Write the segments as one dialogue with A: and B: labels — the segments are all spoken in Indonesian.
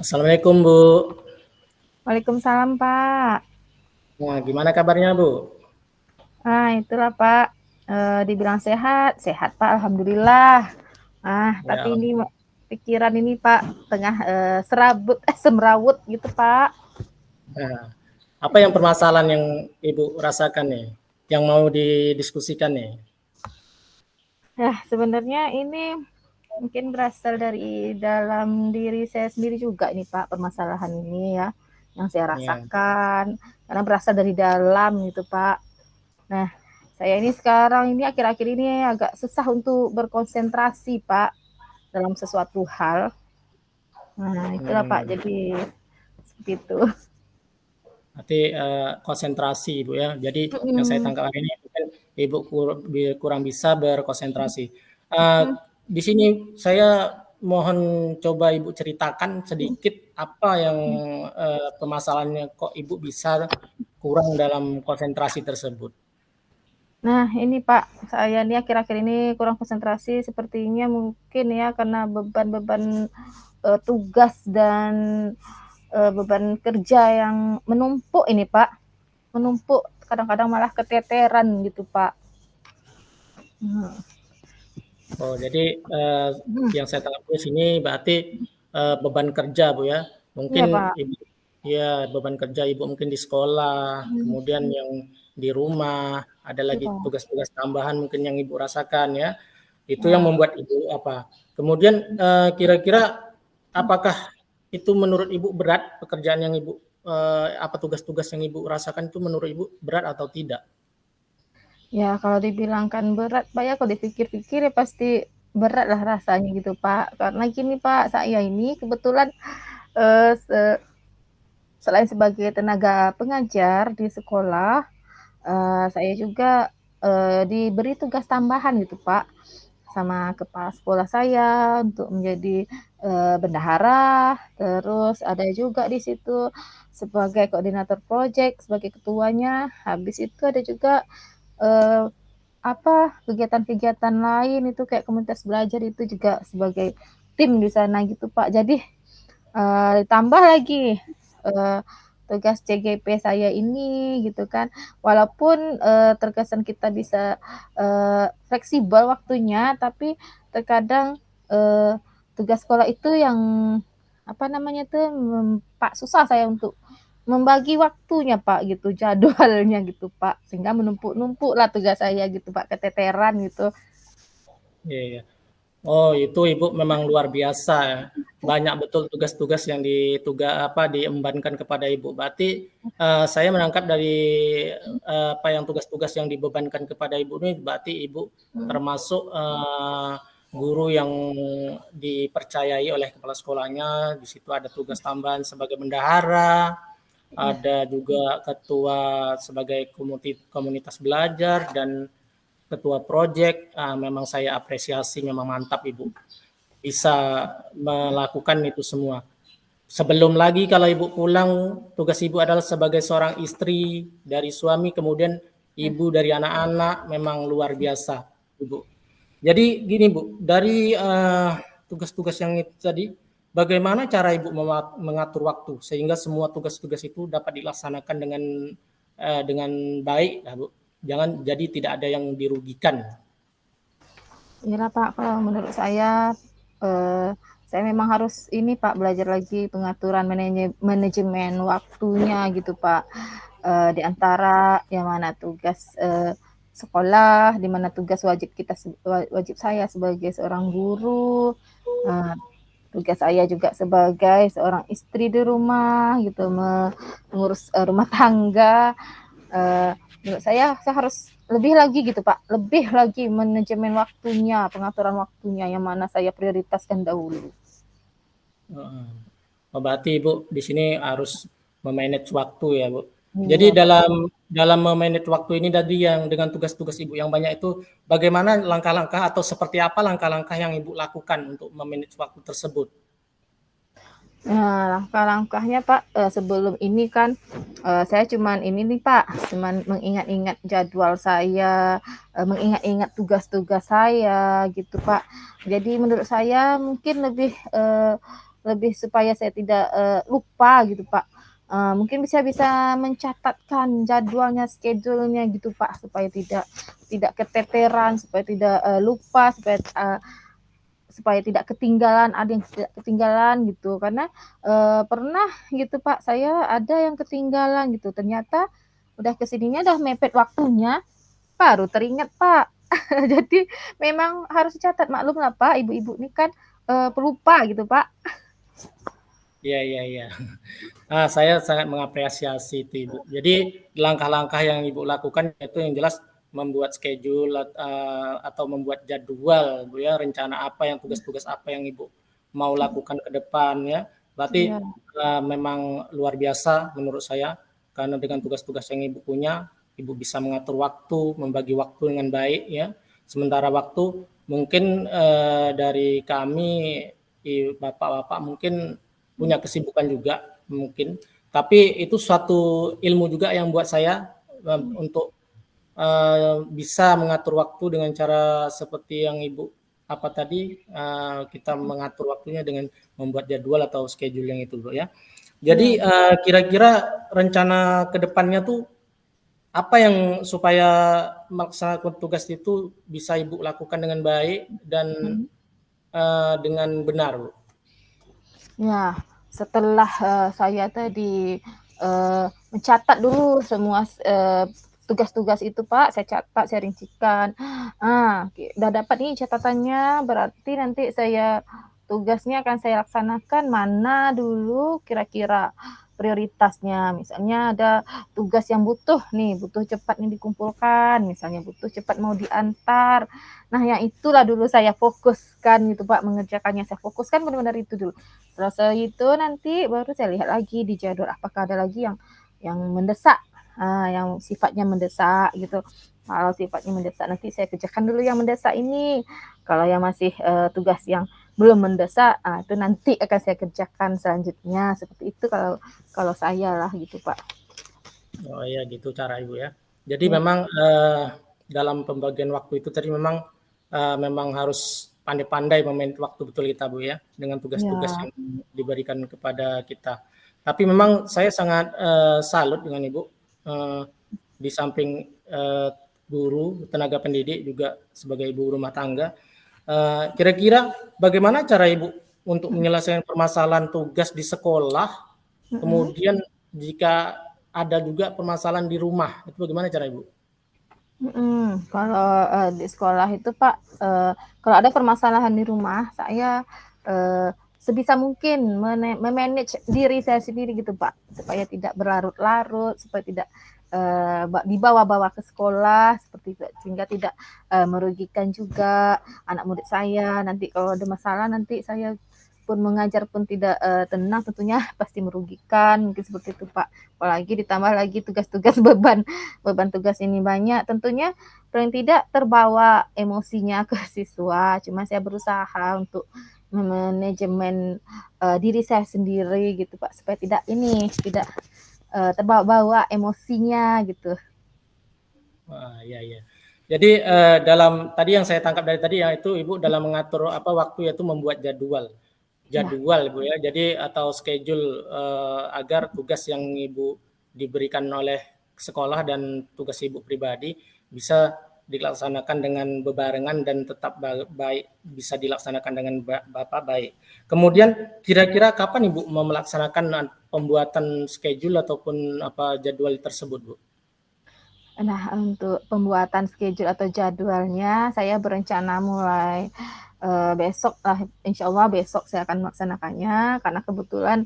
A: Assalamualaikum Bu.
B: Waalaikumsalam, Pak.
A: Nah, gimana kabarnya Bu?
B: Itulah Pak, dibilang sehat, sehat Pak, alhamdulillah.
A: Ya,
B: Tapi ini pikiran ini Pak, tengah semrawut gitu Pak.
A: nah, apa yang permasalahan yang Ibu rasakan nih, yang mau didiskusikan nih?
B: Sebenarnya ini mungkin berasal dari dalam diri saya sendiri juga nih Pak, permasalahan ini ya, yang saya
A: Ya,
B: rasakan, karena berasal dari dalam gitu Pak. Nah, saya ini sekarang ini akhir-akhir ini agak susah untuk berkonsentrasi Pak, dalam sesuatu hal. Itulah Pak,
A: hmm,
B: jadi seperti itu.
A: berarti konsentrasi Ibu ya. Jadi yang saya
B: Mhm,
A: tangkap hari ini mungkin Ibu kurang bisa berkonsentrasi. Eh, di sini saya mohon coba Ibu ceritakan sedikit apa yang permasalahannya kok Ibu bisa kurang dalam konsentrasi tersebut.
B: Nah, ini Pak, saya ini akhir-akhir ini kurang konsentrasi sepertinya mungkin ya karena beban-beban, tugas dan, beban kerja yang menumpuk ini Pak, menumpuk kadang-kadang malah keteteran gitu Pak. Mhm.
A: Oh, jadi yang saya tangkap di sini berarti beban kerja, Bu ya.
B: Iya
A: Mungkin
B: Pak,
A: Ibu ya beban kerja Ibu mungkin di sekolah,
B: mhm,
A: kemudian yang di rumah, ada lagi
B: iya,
A: tugas-tugas tambahan mungkin yang Ibu rasakan ya. Itu yang
B: iya.
A: membuat Ibu apa? Kemudian kira-kira apakah itu menurut Ibu berat pekerjaan yang Ibu apa tugas-tugas yang Ibu rasakan itu menurut Ibu berat atau tidak?
B: Ya kalau dibilangkan berat Pak ya, kalau dipikir-pikir ya pasti berat lah rasanya gitu Pak. Karena gini Pak, saya ini kebetulan, eee, selain sebagai tenaga pengajar di sekolah, saya juga, diberi tugas tambahan gitu, Pak, sama kepala sekolah saya untuk menjadi, bendahara, terus ada juga di situ sebagai koordinator project, sebagai ketuanya, habis itu ada juga, eee, kegiatan-kegiatan lain itu kayak komunitas belajar itu juga sebagai tim di sana gitu, Pak. Jadi ditambah lagi, eee, tugas CGP saya ini gitu kan, walaupun, terkesan kita bisa, fleksibel waktunya, tapi terkadang, eee, tugas sekolah itu yang, apa namanya tuh, Pak, susah saya untuk membagi waktunya, Pak, gitu, jadwalnya gitu, Pak, sehingga menumpuk-numpuklah tugas saya gitu, Pak, keteteran gitu.
A: Iya, iya. Oh, itu Ibu memang luar biasa ya. Banyak betul tugas-tugas yang diembankan kepada Ibu. Berarti saya menangkap dari apa yang tugas-tugas yang dibebankan kepada Ibu ini berarti Ibu
B: Mhm,
A: termasuk guru yang dipercayai oleh kepala sekolahnya. Di situ ada tugas tambahan sebagai bendahara,
B: iya.
A: ada juga ketua sebagai komunitas belajar dan ketua project. Memang saya apresiasi, memang mantap Ibu bisa melakukan itu semua. Sebelum lagi kalau Ibu pulang, tugas Ibu adalah sebagai seorang istri dari suami, kemudian ibu dari anak-anak, memang luar biasa, Ibu. Jadi gini Bu, dari tugas-tugas yang itu tadi, bagaimana cara Ibu mengatur waktu sehingga semua tugas-tugas itu dapat dilaksanakan dengan baik, ya, Bu. Jangan jadi tidak ada yang dirugikan.
B: Iyalah Pak, kalau menurut eee, saya memang harus ini Pak, belajar lagi pengaturan manajemen waktunya gitu Pak. Di antara yang mana tugas, sekolah, di mana tugas wajib saya sebagai seorang guru, eee, tugas saya juga sebagai seorang istri di rumah gitu, mengurus, rumah tangga. Eee, Menurut saya harus lebih lagi gitu, Pak, lebih lagi manajemen waktunya, pengaturan waktunya yang mana saya prioritaskan dahulu.
A: Heeh. Oh, berarti Ibu di sini harus memanage waktu ya, Bu. Jadi
B: Iya, Pak.
A: dalam memanage waktu ini tadi yang dengan tugas-tugas Ibu yang banyak itu, bagaimana langkah-langkah atau seperti apa langkah-langkah yang Ibu lakukan untuk memanage waktu tersebut?
B: Nah, langkah-langkahnya, Pak, sebelum ini kan, saya cuman ini nih, Pak, cuman mengingat-ingat jadwal saya, mengingat-ingat tugas-tugas saya gitu, Pak. Jadi menurut saya mungkin lebih supaya saya tidak lupa gitu Pak. Mungkin bisa mencatatkan jadwalnya, schedule-nya gitu Pak, supaya tidak keteteran, supaya tidak lupa, supaya tidak ketinggalan, ada yang tidak ketinggalan gitu. Karena pernah gitu Pak, saya ada yang ketinggalan gitu. Ternyata udah kesininya udah mepet waktunya, baru teringat Pak. Jadi memang harus dicatat, maklum lah Pak, ibu-ibu ini kan pelupa gitu Pak.
A: Iya, iya, iya. Saya sangat mengapresiasi itu Ibu. Jadi langkah-langkah yang Ibu lakukan itu yang jelas membuat schedule atau membuat jadwal Bu ya, rencana apa yang tugas-tugas apa yang Ibu mau lakukan ke depan ya. Berarti
B: Iya,
A: memang luar biasa menurut saya karena dengan tugas-tugas yang Ibu punya, Ibu bisa mengatur waktu, membagi waktu dengan baik ya. Sementara waktu mungkin dari kami bapak-bapak mungkin punya kesibukan juga mungkin, tapi itu suatu ilmu juga yang buat saya untuk bisa mengatur waktu dengan cara seperti yang Ibu apa tadi kita mengatur waktunya dengan membuat jadwal atau schedule yang itu Bro ya. Jadi
B: iya.
A: kira-kira rencana ke depannya tuh apa yang supaya melaksanakan tugas itu bisa Ibu lakukan dengan baik dan dengan benar Bu?
B: Ya, setelah saya tadi mencatat dulu semua tugas-tugas itu Pak, saya catat, saya rincikan. Udah dapat nih catatannya, berarti nanti tugasnya akan saya laksanakan mana dulu kira-kira prioritasnya. Misalnya ada tugas yang butuh cepat nih dikumpulkan, misalnya butuh cepat mau diantar. Nah, yang itulah dulu saya fokuskan gitu Pak, mengerjakannya saya fokuskan benar-benar itu dulu. Setelah itu nanti baru saya lihat lagi di jadwal apakah ada lagi yang mendesak, yang sifatnya mendesak gitu. Kalau sifatnya mendesak nanti saya kerjakan dulu yang mendesak ini. Kalau yang masih tugas yang belum mendesak, itu nanti akan saya kerjakan selanjutnya. Seperti itu kalau saya lah gitu Pak.
A: Oh iya gitu cara Ibu ya. Jadi
B: Ya,
A: memang dalam pembagian waktu itu tadi memang harus pandai-pandai memanage waktu betul kita Bu ya dengan tugas-tugas
B: ya,
A: yang diberikan kepada kita. Tapi memang saya sangat salut dengan Ibu di samping guru, tenaga pendidik juga sebagai ibu rumah tangga. Kira-kira bagaimana cara Ibu untuk menyelesaikan permasalahan tugas di sekolah,
B: mhm.
A: kemudian jika ada juga permasalahan di rumah, itu bagaimana cara Ibu?
B: Kalau di sekolah itu Pak, kalau ada permasalahan di rumah, saya sebisa mungkin me-manage diri saya sendiri gitu Pak, supaya tidak berlarut-larut, supaya tidak dibawa-bawa ke sekolah seperti itu, sehingga tidak merugikan juga anak murid saya. Nanti kalau ada masalah nanti saya pun mengajar pun tidak tenang, tentunya pasti merugikan, mungkin seperti itu Pak. Apalagi ditambah lagi tugas-tugas beban tugas ini banyak, tentunya paling tidak terbawa emosinya ke siswa. Cuma saya berusaha untuk memanajemen diri saya sendiri gitu Pak, supaya tidak terbawa-bawa emosinya gitu.
A: Wah, iya, iya. Jadi dalam tadi yang saya tangkap dari tadi ya itu Ibu dalam mengatur apa waktu yaitu membuat jadwal.
B: Ya,
A: Jadwal Ibu ya. Jadi atau schedule agar tugas yang Ibu diberikan oleh sekolah dan tugas Ibu pribadi bisa dilaksanakan dengan bebarengan dan tetap baik bisa dilaksanakan dengan Bapak baik. Kemudian kira-kira kapan Ibu mau melaksanakan pembuatan schedule ataupun apa jadwal tersebut, Bu?
B: nah untuk pembuatan schedule atau jadwalnya saya berencana mulai besok lah, insya Allah besok saya akan melaksanakannya karena kebetulan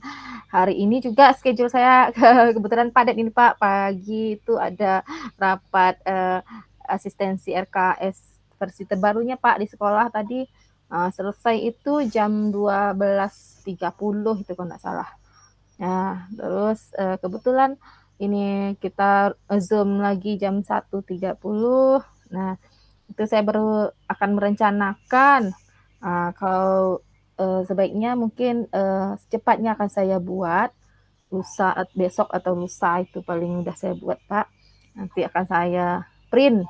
B: hari ini juga schedule saya kebetulan padat ini Pak. Pagi itu ada rapat asistensi RKS versi terbarunya Pak di sekolah tadi. Selesai itu jam 12.30 itu kalau nggak salah. Nah, terus kebetulan ini kita Zoom lagi jam 1.30. Nah, itu saya baru akan merencanakan kalau sebaiknya mungkin secepatnya akan saya buat lusa besok atau lusa itu paling udah saya buat Pak. Nanti akan saya print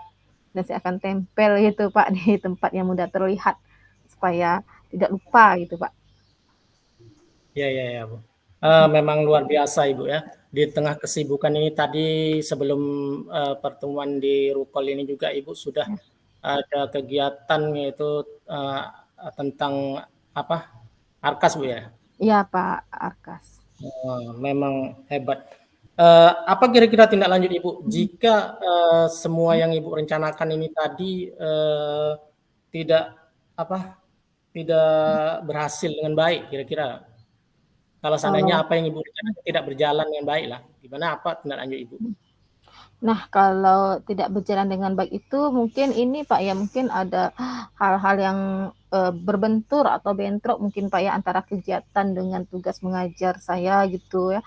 B: dan saya akan tempel gitu Pak di tempat yang mudah terlihat supaya tidak lupa gitu Pak.
A: Ya, ya, ya, Bu. Memang luar biasa Ibu ya. Di tengah kesibukan ini tadi sebelum pertemuan di Rukol ini juga Ibu sudah
B: Ya,
A: ada kegiatan yaitu tentang apa? Arkas Bu ya.
B: iya Pak Arkas.
A: Memang hebat. Apa kira-kira tindak lanjut Ibu jika semua yang Ibu rencanakan ini tadi tidak apa? Tidak berhasil dengan baik kira-kira? Kalau seandainya
B: Oh.
A: apa yang Ibu rencanakan tidak berjalan dengan baik lah, gimana apa tindak lanjut Ibu?
B: Nah, kalau tidak berjalan dengan baik itu mungkin ini Pak ya, mungkin ada hal-hal yang, berbentur atau bentrok mungkin Pak ya, antara kegiatan dengan tugas mengajar saya gitu ya.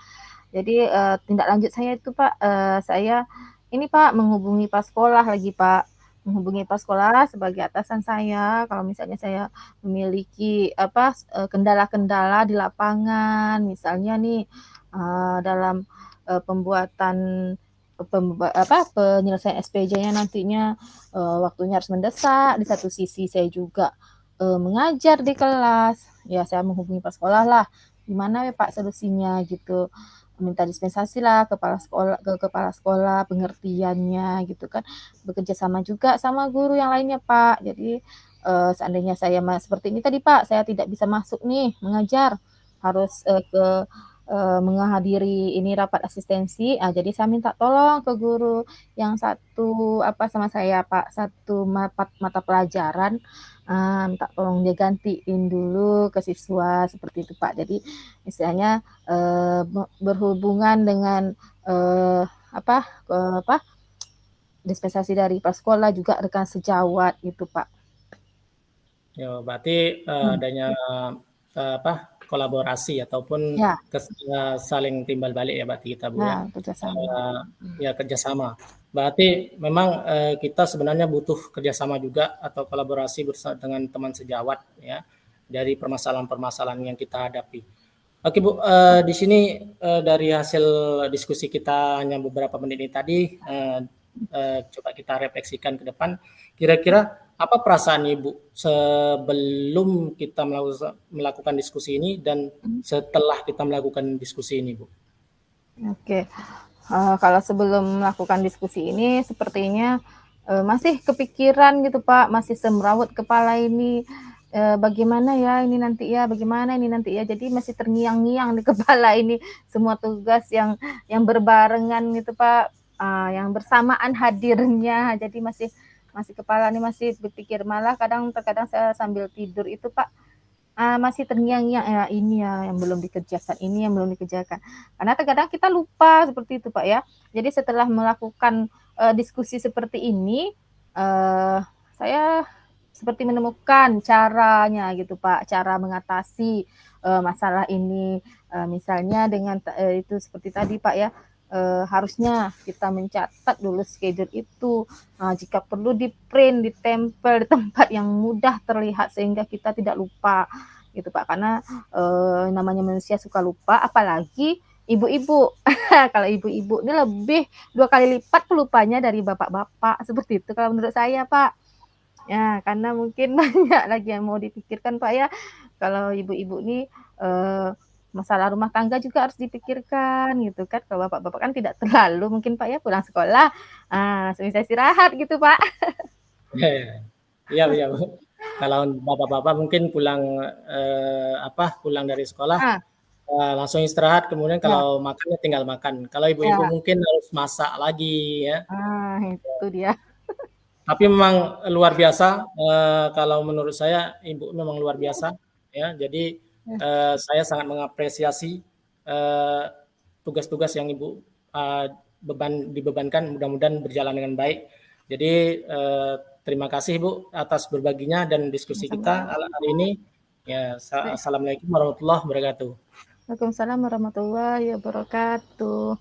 B: Jadi, tindak lanjut saya itu Pak, saya ini Pak, menghubungi pas sekolah lagi Pak, menghubungi pas sekolah sebagai atasan saya, kalau misalnya saya memiliki apa, kendala-kendala di lapangan, misalnya nih, dalam, pembuatan penyelesaian SPJ-nya nantinya, waktunya harus mendesak, di satu sisi saya juga, mengajar di kelas, ya saya menghubungi pas sekolah lah, "Gimana ya Pak solusinya?" Gitu. Minta dispensasi lah ke kepala sekolah, pengertiannya gitu kan. Bekerja sama juga sama guru yang lainnya, Pak. Jadi, seandainya saya seperti ini tadi, Pak, saya tidak bisa masuk nih mengajar, harus, menghadiri ini rapat asistensi, jadi saya minta tolong ke guru yang satu apa sama saya, Pak, satu mata pelajaran, minta tolong dia gantiin dulu ke siswa, seperti itu, Pak. Jadi istilahnya berhubungan dengan apa, apa, dispensasi dari prasekolah juga rekan sejawat gitu, Pak.
A: Ya, berarti
B: Hmm.
A: adanya apa kolaborasi ataupun
B: Ya,
A: saling timbal balik ya berarti kita Bu ya.
B: ya kerjasama.
A: Ya kerjasama. Berarti memang kita sebenarnya butuh kerjasama juga atau kolaborasi bersama dengan teman sejawat ya dari permasalahan-permasalahan yang kita hadapi. Oke Bu, di sini dari hasil diskusi kita hanya beberapa menit ini tadi, coba kita refleksikan ke depan. Kira-kira apa perasaan Ibu sebelum kita melakukan diskusi ini dan setelah kita melakukan diskusi ini, Bu?
B: Oke, kalau sebelum melakukan diskusi ini sepertinya, masih kepikiran gitu, Pak, masih semrawut kepala ini, bagaimana ya ini nanti ya, bagaimana ini nanti ya. Jadi masih terngiang-ngiang di kepala ini semua tugas yang berbarengan gitu, Pak, yang bersamaan hadirnya. Jadi masih masih kepala ini masih berpikir, malah terkadang saya sambil tidur itu, Pak, masih terngiang-ngiang, ya ini ya yang belum dikerjakan, ini yang belum dikerjakan. Karena terkadang kita lupa seperti itu, Pak, ya. Jadi setelah melakukan, diskusi seperti ini, saya seperti menemukan caranya gitu, Pak, cara mengatasi, masalah ini. Misalnya dengan itu seperti tadi, Pak, ya, harusnya kita mencatat dulu schedule itu, jika perlu di-print, ditempel di tempat yang mudah terlihat sehingga kita tidak lupa gitu Pak. Karena namanya manusia suka lupa, apalagi ibu-ibu. Kalau ibu-ibu ini lebih 2 kali lipat pelupanya dari bapak-bapak, seperti itu kalau menurut saya Pak. Ya, karena mungkin banyak lagi yang mau dipikirkan Pak ya. Kalau ibu-ibu ini masalah rumah tangga juga harus dipikirkan gitu kan. Kalau bapak-bapak kan tidak terlalu mungkin Pak ya, pulang sekolah, langsung bisa istirahat gitu Pak.
A: Iya, iya. Iya, iya, Bu. Kalau bapak-bapak mungkin pulang apa, pulang dari sekolah
B: Ah,
A: langsung istirahat, kemudian
B: ya,
A: kalau makan ya tinggal makan. Kalau ibu-ibu
B: ya,
A: mungkin harus masak lagi ya.
B: itu dia.
A: Tapi memang luar biasa, kalau menurut saya Ibu memang luar biasa ya. Jadi, saya sangat mengapresiasi, eee, tugas-tugas yang Ibu, dibebankan mudah-mudahan berjalan dengan baik. Jadi, terima kasih Ibu atas berbaginya dan diskusi kita
B: Sama-sama.
A: hari ini. Ya,
B: Baik.
A: assalamualaikum warahmatullahi wabarakatuh.
B: Waalaikumsalam warahmatullahi wabarakatuh.